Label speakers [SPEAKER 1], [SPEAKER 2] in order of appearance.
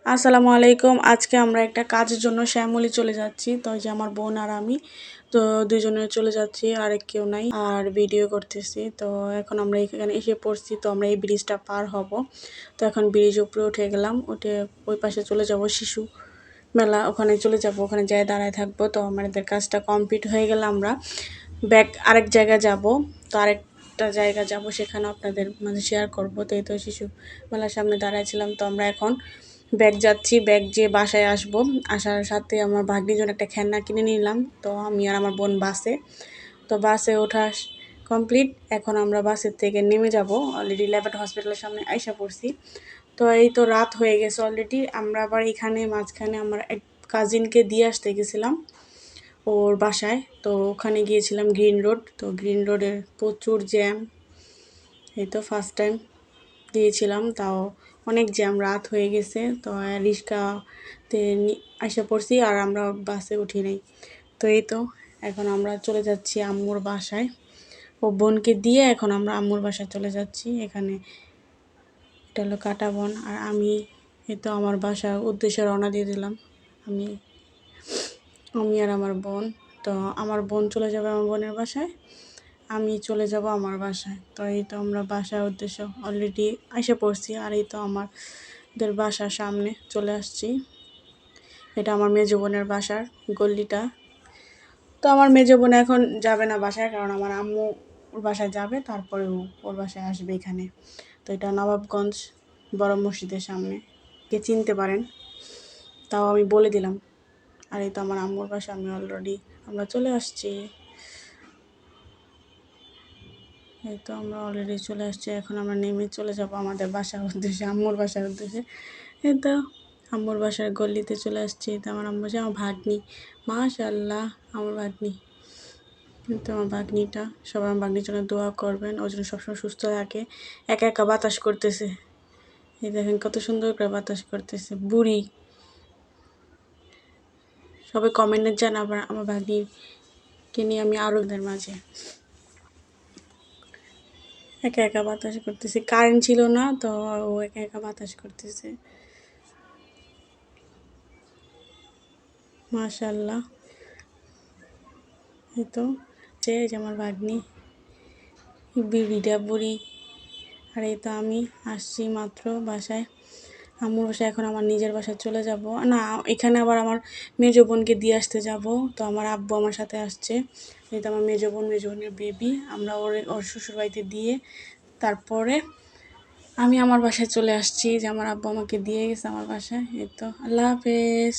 [SPEAKER 1] আসসালামু আলাইকুম। আজকে আমরা একটা কাজের জন্য শ্যামলী চলে যাচ্ছি। তো ওই যে আমার বোন আর আমি তো দুজনে চলে যাচ্ছি, আরেক কেউ নাই, আর ভিডিও করতেছি। তো এখন আমরা এখানে এসে পড়ছি, তো আমরা এই ব্রিজটা পার হব। তো এখন ব্রিজ উপরে উঠে গেলাম, উঠে ওই পাশে চলে যাব শিশু মেলা, ওখানে চলে যাব, ওখানে যাই দাঁড়ায় থাকবো। তো আমাদের কাজটা কমপ্লিট হয়ে গেলে আমরা ব্যাক আরেক জায়গায় যাব। তো আরেকটা জায়গা যাব, সেখানে আপনাদের মাঝে শেয়ার করব। তো এই তো শিশু মেলার সামনে দাঁড়াইছিলাম। তো আমরা এখন ব্যাগ যাচ্ছি, ব্যাগ যেয়ে বাসায় আসবো। আসার সাথে আমার ভাগ্নির জন্য একটা খেলনা কিনে নিলাম। তো আমি আর আমার বোন বাসে, তো বাসে ওঠা কমপ্লিট। এখন আমরা বাসের থেকে নেমে যাব, অলরেডি ল্যাবরেটরি হসপিটালের সামনে আইসা পড়ছি। তো এই তো রাত হয়ে গেছে অলরেডি। আমরা আবার এখানে মাঝখানে আমার এক কাজিনকে দিয়ে আসতে গেছিলাম ওর বাসায়। তো ওখানে গিয়েছিলাম গ্রিন রোড। তো গ্রিন রোডের প্রচুর জ্যাম, এই তো ফার্স্ট টাইম গিয়েছিলাম, তাও অনেক জ্যাম, রাত হয়ে গেছে। তো রিক্সাতে এসে পড়ছি, আর আমরা বাসে উঠি নাই। তো এই তো এখন আমরা চলে যাচ্ছি আম্মুর বাসায়, ও বোনকে দিয়ে এখন আমরা আম্মুর বাসায় চলে যাচ্ছি। এখানে এটা হলো কাটা বন, আর আমি এই তো আমার বাসার উদ্দেশ্যে রওনা দিয়ে দিলাম। আমি আমি আর আমার বোন। তো আমার বোন চলে যাবে আমার বোনের বাসায়, আমি চলে যাব আমার বাসায়। তো এই তো আমরা বাসার উদ্দেশ্যে অলরেডি এসে পড়ছি, আর এই তো আমাদের বাসার সামনে চলে আসছি। এটা আমার মেজো বোনের বাসার গল্লিটা। তো আমার মেজো বোন এখন যাবে না বাসায়, কারণ আমার আম্মু ওর বাসায় যাবে, তারপরে ওর বাসায় আসবে এখানে। তো এটা নবাবগঞ্জ বড় মসজিদের সামনে, কে চিনতে পারেন, তাও আমি বলে দিলাম। আর এই তো আমার আম্মুর বাসা, আমরা চলে আসছি। এই তো আমরা অলরেডি চলে আসছি। এখন আমরা নেমে চলে যাব আমাদের বাসার উদ্দেশ্যে, আম্মুর বাসার উদ্দেশ্যে। এই তো আম্মুর বাসার গল্লিতে চলে আসছি। তো আমার আম্মু যে আমার ভাগ্নি, মাশাআল্লাহ আমার ভাগ্নি। কিন্তু আমার ভাগ্নিটা, সবাই আমার ভাগ্নির জন্য দোয়া করবেন, ওর জন্য সবসময় সুস্থ থাকে। একা একা বাতাস করতেছে, এই দেখেন কত সুন্দর করে বাতাস করতেছে। বুড়ি, সবাই কমেন্টে জান আবার আমার ভাগ্নিকে নিয়ে আমি আরও ওদের মাঝে একা একা বাতাস করতেছে। কারেন্ট ছিল না, তো ও একা একা বাতাস করতেছে। মাশাআল্লাহ। এই তো যে আমার ভাগ্নি বিড়িটা বুড়ি। আর এই তো আমি আসছি মাত্র বাসায়, আম্মুর বাসায়। এখন আমার নিজের বাসায় চলে যাব না, এখানে আবার আমার মেজো বোনকে দিয়ে আসতে যাব। তো আমার আব্বু আমার সাথে আসছে। এই তো আমার মেজো বোনের বেবি, আমরা ওর শ্বশুরবাড়িতে দিয়ে তারপরে আমি আমার বাসায় চলে আসছি, যে আমার আব্বু আমাকে দিয়ে গেছে আমার বাসায়। এই তো আল্লাহ হাফেজ।